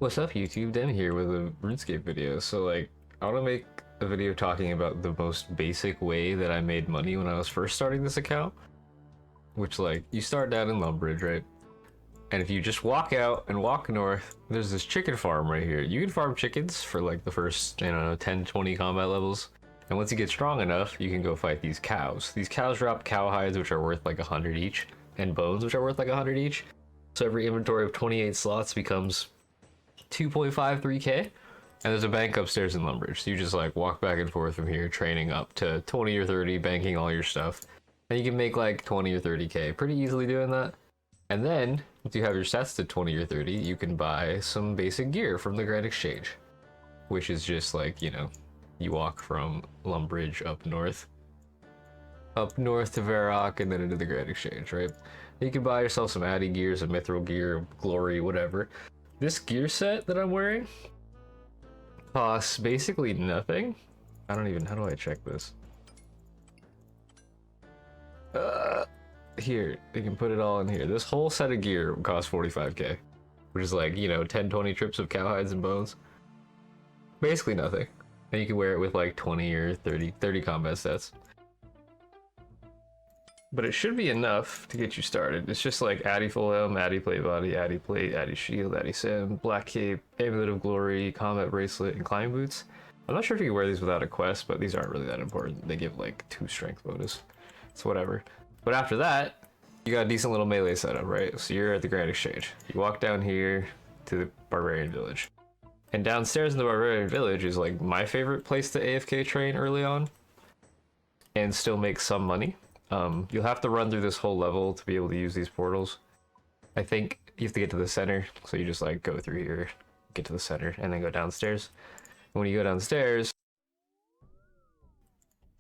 What's up YouTube, Demi here with a RuneScape video. So I want to make a video talking about the most basic way that I made money when I was first starting this account. Which you start down in Lumbridge, right? And if you just walk out and walk north, there's this chicken farm right here. You can farm chickens for the first, 10, 20 combat levels. And once you get strong enough, you can go fight these cows. These cows drop cow hides, which are worth 100 each, and bones, which are worth 100 each. So every inventory of 28 slots becomes 2.53k, and there's a bank upstairs in Lumbridge. So you just walk back and forth from here, training up to 20 or 30, banking all your stuff. And you can make 20 or 30k pretty easily doing that. And then, once you have your stats to 20 or 30, you can buy some basic gear from the Grand Exchange. Which is just you walk from Lumbridge up north to Varrock, and then into the Grand Exchange, right? You can buy yourself some Addy gear, some Mithril gear, Glory, whatever. This gear set that I'm wearing costs basically nothing. How do I check this? Here, you can put it all in here. This whole set of gear costs 45k, which is 10, 20 trips of cow hides and bones. Basically nothing. And you can wear it with 20 or 30 combat sets. But it should be enough to get you started. It's just Addy full helm, Addy plate body, Addy plate, Addy shield, Addy sim, black cape, amulet of glory, combat bracelet, and climbing boots. I'm not sure if you can wear these without a quest, but these aren't really that important. They give 2 strength bonus. It's whatever. But after that, you got a decent little melee setup, right? So you're at the Grand Exchange. You walk down here to the Barbarian Village. And downstairs in the Barbarian Village is my favorite place to AFK train early on and still make some money. You'll have to run through this whole level to be able to use these portals. I think you have to get to the center, so you just go through here, get to the center, and then go downstairs. And when you go downstairs,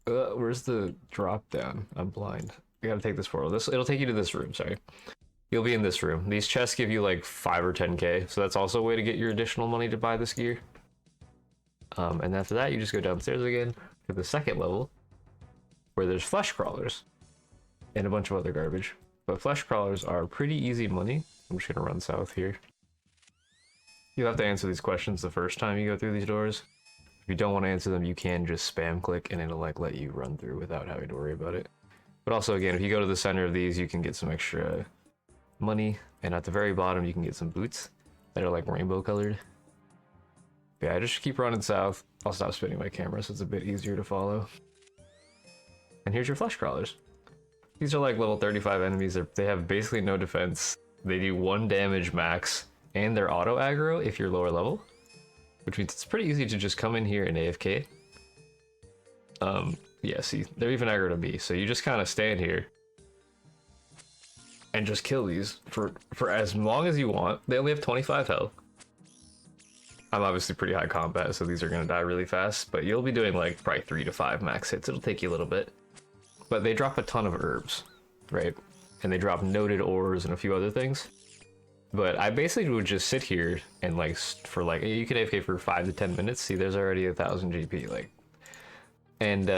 where's the drop down? I'm blind. I gotta take this portal. It'll take you to this room, sorry. You'll be in this room. These chests give you 5 or 10k, so that's also a way to get your additional money to buy this gear. And after that, you just go downstairs again to the second level, where there's flesh crawlers and a bunch of other garbage. But flesh crawlers are pretty easy money. I'm just gonna run south here. You have to answer these questions the first time you go through these doors. If you don't want to answer them, you can just spam click and it'll let you run through without having to worry about it. But also again, if you go to the center of these, you can get some extra money, and at the very bottom you can get some boots that are rainbow colored. But yeah, I just keep running south. I'll stop spinning my camera so it's a bit easier to follow. And here's your flesh crawlers. These are level 35 enemies. They have basically no defense. They do 1 damage max, and they're auto aggro if you're lower level, which means it's pretty easy to just come in here and AFK. Yeah, see, they're even aggro to me, so you just kind of stand here and just kill these for as long as you want. They only have 25 health. I'm obviously pretty high combat, so these are gonna die really fast, but you'll be doing probably 3 to 5 max hits. It'll take you a little bit. But they drop a ton of herbs, right? And they drop noted ores and a few other things. But I basically would just sit here and you can AFK for 5 to 10 minutes. See, there's already 1000 GP, and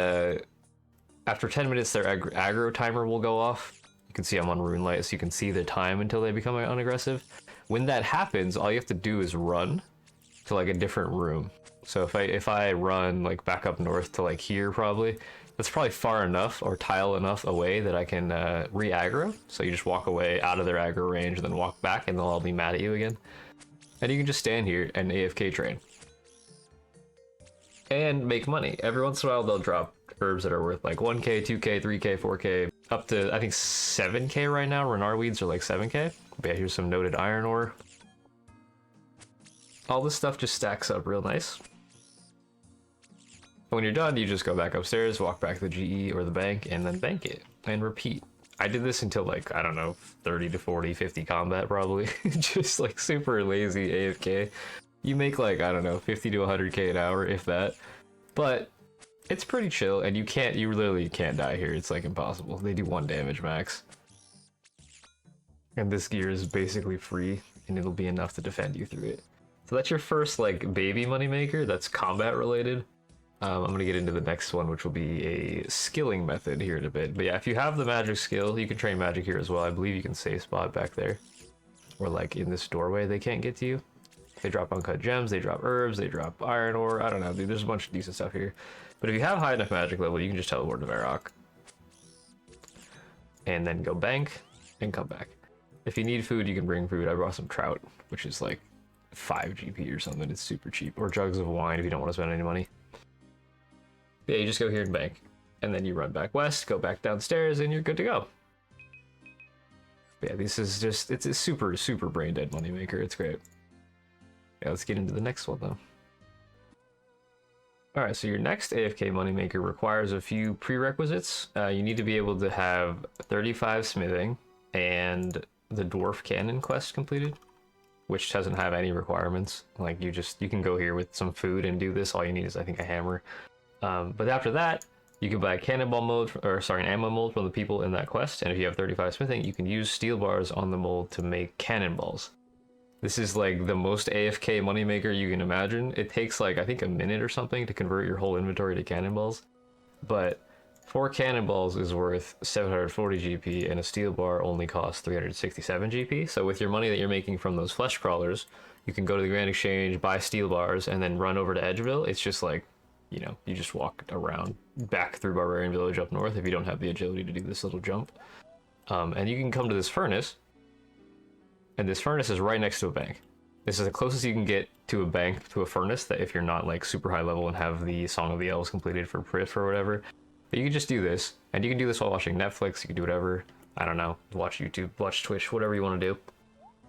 after 10 minutes, their aggro timer will go off. You can see I'm on Rune Light, so you can see the time until they become unaggressive. When that happens, all you have to do is run to a different room. So if I run back up north to here probably, that's probably far enough or tile enough away that I can re-aggro. So you just walk away out of their aggro range and then walk back and they'll all be mad at you again. And you can just stand here and AFK train. And make money. Every once in a while they'll drop herbs that are worth 1k, 2k, 3k, 4k, up to I think 7k right now. Renar weeds are 7k. But yeah, here's some noted iron ore. All this stuff just stacks up real nice. When you're done, you just go back upstairs, walk back to the GE or the bank, and then bank it, and repeat. I did this until I don't know, 30 to 40, 50 combat probably. Just super lazy AFK. You make I don't know, 50 to 100k an hour, if that. But it's pretty chill, and you literally can't die here. It's impossible. They do 1 damage max. And this gear is basically free, and it'll be enough to defend you through it. So that's your first baby moneymaker that's combat related. I'm gonna get into the next one, which will be a skilling method here in a bit. But yeah, if you have the magic skill, you can train magic here as well. I believe you can save spot back there. Or like in this doorway, they can't get to you. They drop uncut gems, they drop herbs, they drop iron ore. I don't know, dude. There's a bunch of decent stuff here. But if you have high enough magic level, you can just teleport to Varrock. And then go bank and come back. If you need food, you can bring food. I brought some trout, which is like 5 GP or something. It's super cheap. Or jugs of wine if you don't want to spend any money. But yeah, you just go here and bank. And then you run back west, go back downstairs, and you're good to go. But yeah, this is just, it's a super, super brain dead moneymaker. It's great. Yeah, let's get into the next one though. Alright, so your next AFK moneymaker requires a few prerequisites. You need to be able to have 35 smithing and the dwarf cannon quest completed, which doesn't have any requirements. Like you can go here with some food and do this. All you need is, I think, a hammer. But after that, you can buy a cannonball mold, an ammo mold from the people in that quest. And if you have 35 smithing, you can use steel bars on the mold to make cannonballs. This is like the most AFK moneymaker you can imagine. It takes like, I think, a minute or something to convert your whole inventory to cannonballs. But 4 cannonballs is worth 740 GP, and a steel bar only costs 367 GP. So with your money that you're making from those flesh crawlers, you can go to the Grand Exchange, buy steel bars, and then run over to Edgeville. It's just like, you know, you just walk around back through Barbarian Village up north if you don't have the agility to do this little jump. And you can come to this furnace, and this furnace is right next to a bank. This is the closest you can get to a bank, to a furnace, that if you're not like super high level and have the Song of the Elves completed for Prif or whatever. But you can just do this, and you can do this while watching Netflix. You can do whatever, I don't know, watch YouTube, watch Twitch, whatever you want to do.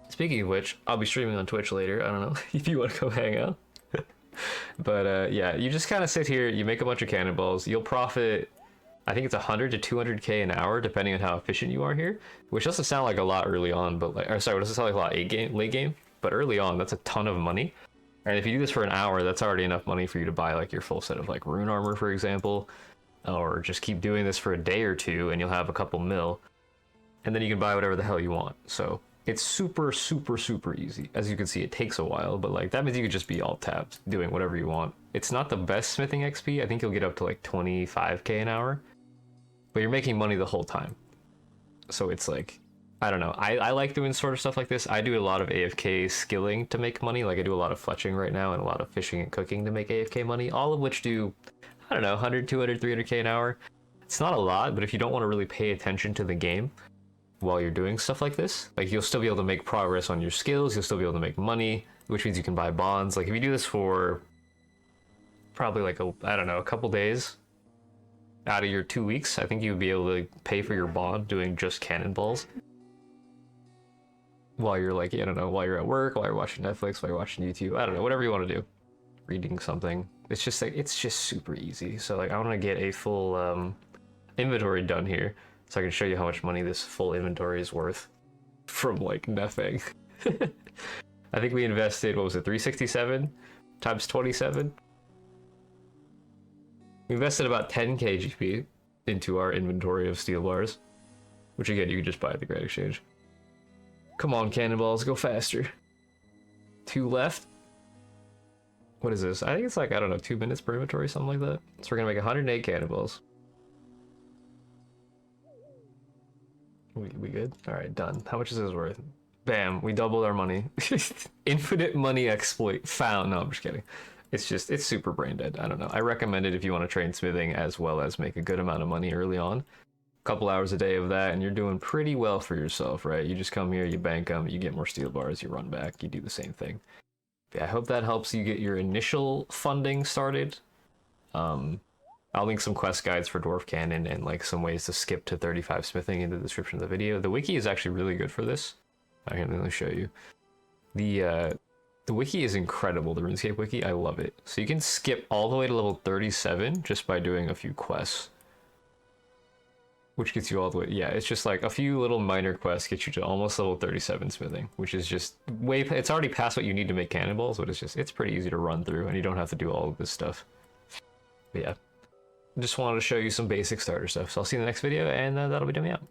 Speaking of which, I'll be streaming on Twitch later. I don't know if you want to come hang out. But yeah, you just kind of sit here, you make a bunch of cannonballs, you'll profit, I think it's 100 to 200k an hour, depending on how efficient you are here, which doesn't sound like a lot early on, but like, or sorry, it doesn't sound like a lot late game, but early on, that's a ton of money. And if you do this for an hour, that's already enough money for you to buy like your full set of like rune armor, for example, or just keep doing this for a day or two and you'll have a couple mil, and then you can buy whatever the hell you want. So it's super, super, super easy. As you can see, it takes a while, but like that means you could just be alt tabbed doing whatever you want. It's not the best smithing XP. I think you'll get up to like 25k an hour, but you're making money the whole time. So it's like, I don't know. I like doing sort of stuff like this. I do a lot of AFK skilling to make money. Like I do a lot of fletching right now and a lot of fishing and cooking to make AFK money, all of which do, I don't know, 100, 200, 300k an hour. It's not a lot, but if you don't want to really pay attention to the game while you're doing stuff like this, like you'll still be able to make progress on your skills, you'll still be able to make money, which means you can buy bonds. Like if you do this for probably like I don't know, a couple days out of your 2 weeks, I think you would be able to pay for your bond doing just cannonballs while you're like, I don't know, while you're at work, while you're watching Netflix, while you're watching YouTube, I don't know, whatever you want to do, reading something. It's just like, it's just super easy. So like I want to get a full inventory done here so I can show you how much money this full inventory is worth from like nothing. I think we invested, what was it, 367 times 27? We invested about 10k GP into our inventory of steel bars, which again, you can just buy at the Grand Exchange. Come on, cannonballs, go faster. 2 left. What is this? I think it's like, I don't know, 2 minutes per inventory, something like that. So we're gonna make 108 cannonballs. We good? All right, done. How much is this worth? Bam, we doubled our money. Infinite money exploit found. No, I'm just kidding. It's just, it's super brain dead. I don't know. I recommend it if you want to train smithing as well as make a good amount of money early on. A couple hours a day of that and you're doing pretty well for yourself, right? You just come here, you bank them, you get more steel bars, you run back, you do the same thing. Yeah, I hope that helps you get your initial funding started. I'll link some quest guides for Dwarf Cannon and like some ways to skip to 35 smithing in the description of the video. The wiki is actually really good for this. I can really show you. The wiki is incredible, the RuneScape wiki. I love it. So you can skip all the way to level 37 just by doing a few quests, which gets you all the way. Yeah, it's just like a few little minor quests get you to almost level 37 smithing, which is just way, it's already past what you need to make cannonballs, but it's pretty easy to run through and you don't have to do all of this stuff. But yeah, just wanted to show you some basic starter stuff. So I'll see you in the next video, and that'll be demi out.